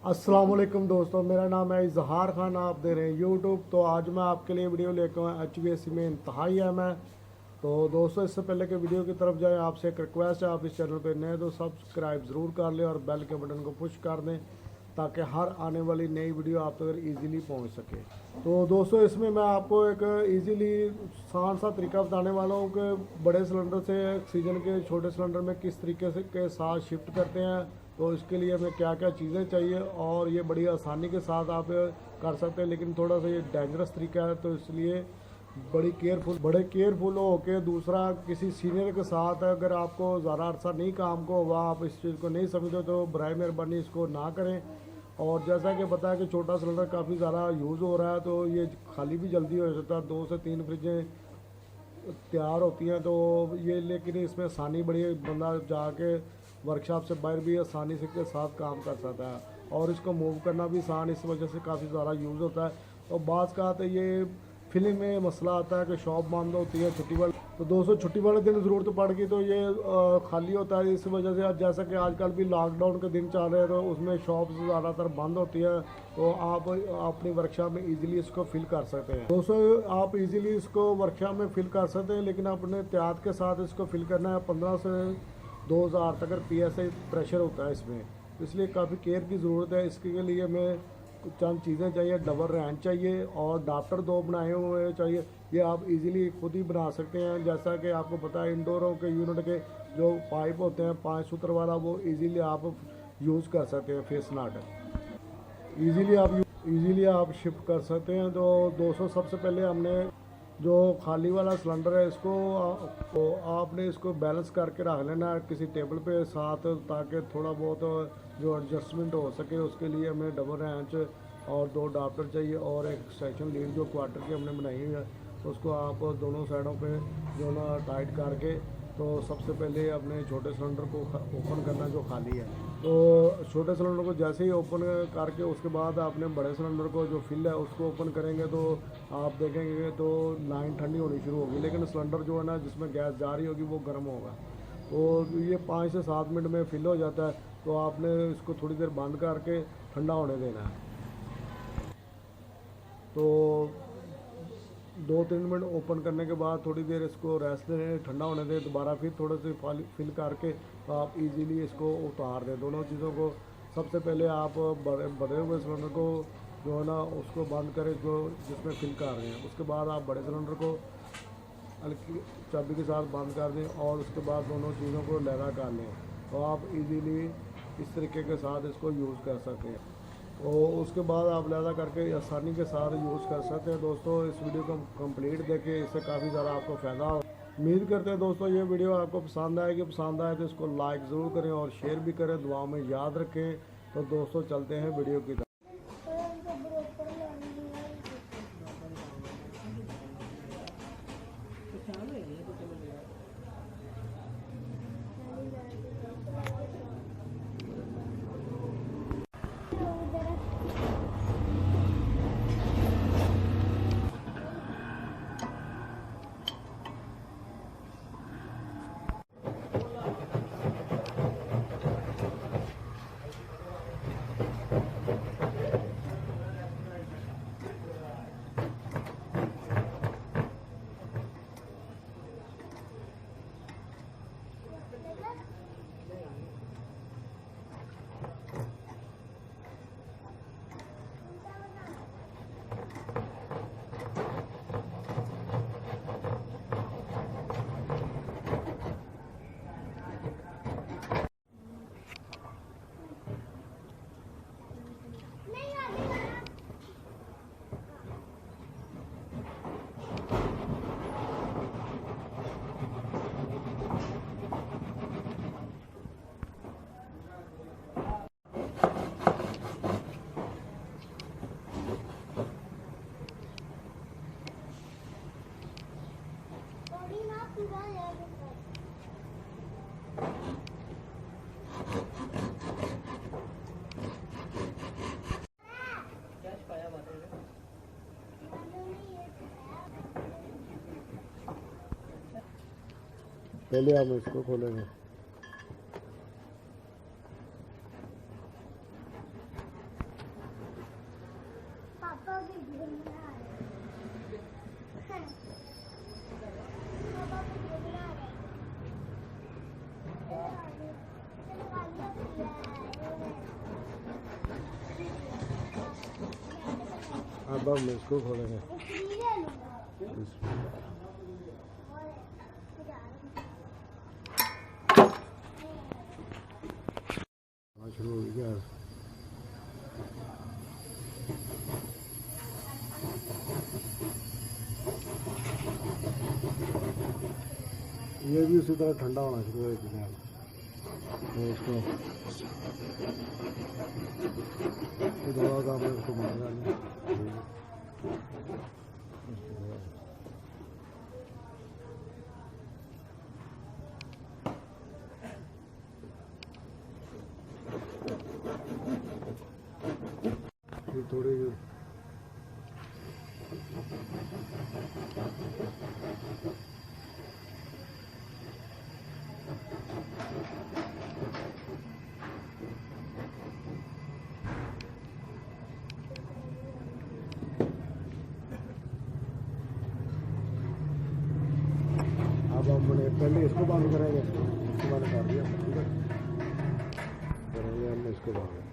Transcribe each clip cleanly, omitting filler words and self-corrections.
अस्सलाम वालेकुम दोस्तों, मेरा नाम है इजहार खान। आप दे रहे हैं यूट्यूब। तो आज मैं आपके लिए वीडियो लेकर आया HVAC में इंतहाई है मैं। तो दोस्तों, इससे पहले कि वीडियो की तरफ जाएं, आपसे एक रिक्वेस्ट है, आप इस चैनल पे नए तो सब्सक्राइब ज़रूर कर लें और बेल के बटन को पुश कर दें ताकि हर आने वाली नई वीडियो आप तक ईज़िली पहुंच सके। तो दोस्तों, इसमें मैं आपको एक ईज़िली आसान सा तरीका बताने वाला हूँ कि बड़े सिलेंडर से ऑक्सीजन के छोटे सिलेंडर में किस तरीके से के साथ शिफ्ट करते हैं। तो इसके लिए हमें क्या क्या चीज़ें चाहिए और ये बड़ी आसानी के साथ आप कर सकते हैं, लेकिन थोड़ा सा ये डेंजरस तरीका है, तो इसलिए बड़े केयरफुल हो के। दूसरा, किसी सीनियर के साथ अगर आपको ज़्यादा अरसा नहीं काम को हुआ, आप इस चीज़ को नहीं समझते, तो बराए मेहरबानी इसको ना करें। और जैसा कि पता है कि छोटा सिलेंडर काफ़ी ज़्यादा यूज़ हो रहा है, तो ये खाली भी जल्दी हो जाता है। 2 से 3 फ्रिजें तैयार होती हैं, तो ये लेकिन इसमें आसानी बड़ी है, बंदा जाके वर्कशॉप से बाहर भी आसानी से के साथ काम कर सकता है और इसको मूव करना भी आसान, इस वजह से काफ़ी ज़्यादा यूज़ होता है। तो बाज़ का तो ये फिल्म में मसला आता है कि शॉप बंद होती है छुट्टी वाले, तो दोस्तों छुट्टी वाले दिन ज़रूरत पड़ गई तो ये खाली होता है। इस वजह से आज जैसा कि आजकल भी लॉकडाउन के दिन चल रहे हैं, तो उसमें शॉप्स ज़्यादातर बंद होती है, तो आप अपनी वर्कशॉप में इजीली इसको फिल कर सकते हैं। दोस्तों, आप इजीली इसको वर्कशॉप में फिल कर सकते हैं, लेकिन अपने एहतियात के साथ इसको फिल करना है। 15 से 2000 तक PSI प्रेशर होता है इसमें, तो इसलिए काफ़ी केयर की ज़रूरत है। इसके लिए हमें कुछ चंद चीज़ें चाहिए। डबल रैंच चाहिए और डाफ्टर 2 बनाए हुए चाहिए। ये आप इजीली खुद ही बना सकते हैं। जैसा कि आपको पता है, इंडोरों के यूनिट के जो पाइप होते हैं 5 सूत्र वाला, वो इजीली आप यूज़ कर सकते हैं। फेस नट इजीली आप शिफ्ट कर सकते हैं। तो दोस्तों, सबसे पहले हमने जो खाली वाला सिलेंडर है, इसको तो आपने इसको बैलेंस करके रख लेना है किसी टेबल पे साथ, ताकि थोड़ा बहुत जो एडजस्टमेंट हो सके। उसके लिए हमें डबल रैंच और 2 डाफ्टर चाहिए और एक सेक्शन लीड जो क्वार्टर की हमने बनाई हुई है, उसको आप दोनों साइडों पे जो ना टाइट करके, तो सबसे पहले अपने छोटे सिलेंडर को ओपन करना जो खाली है। तो छोटे सिलेंडर को जैसे ही ओपन करके उसके बाद आपने बड़े सिलेंडर को जो फिल है उसको ओपन करेंगे, तो आप देखेंगे तो लाइन ठंडी होनी शुरू होगी, लेकिन सिलेंडर जो है ना, जिसमें गैस जा रही होगी, वो गर्म होगा। तो ये 5 से 7 मिनट में फिल हो जाता है। तो आपने इसको थोड़ी देर बंद करके ठंडा होने देना है। तो 2-3 मिनट ओपन करने के बाद थोड़ी देर इसको रेस्ट दें, ठंडा होने दें। दोबारा फिर थोड़े से फिल करके तो आप इजीली इसको उतार दें दोनों चीज़ों को। सबसे पहले आप बड़े हुए सिलेंडर को जो है ना, उसको बंद करें जो जिसमें फिल कर रहे हैं। उसके बाद आप बड़े सिलेंडर को हल्की चाबी के साथ बंद कर दें और उसके बाद दोनों चीज़ों को लगा कर लें। तो आप इजीली इस तरीके के साथ इसको यूज़ कर सकते हैं और उसके बाद आप लहदा करके आसानी के साथ यूज़ कर सकते हैं। दोस्तों, इस वीडियो को कंप्लीट देखें, इससे काफ़ी ज़्यादा आपको फ़ायदा हो। उम्मीद करते हैं दोस्तों ये वीडियो आपको पसंद आएगी। पसंद आए तो इसको लाइक ज़रूर करें और शेयर भी करें, दुआओं में याद रखें। तो दोस्तों, चलते हैं वीडियो की तरफ। पहले हम इसको खोलेंगे। अब हम इसको खोलेंगे। शुरू हो गया। ये भी उसी तरह ठंडा होना शुरू हो गया। तो इसको दवा का मैं इसको मांगा नहीं। थोड़ी अब हमने पहले इसको बंद करेंगे, इसको बंद कर दिया, ठीक है, करेंगे हमने इसको बंद।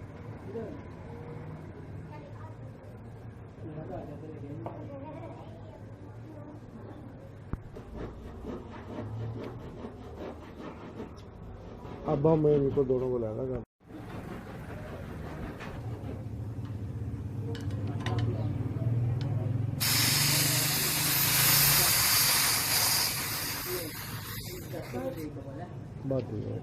अब हम इनको दोनों को लगा बात है।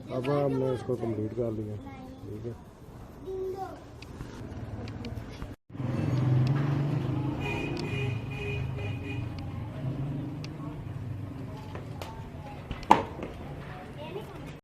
अब हमने इसको कंप्लीट कर लिया, ठीक है।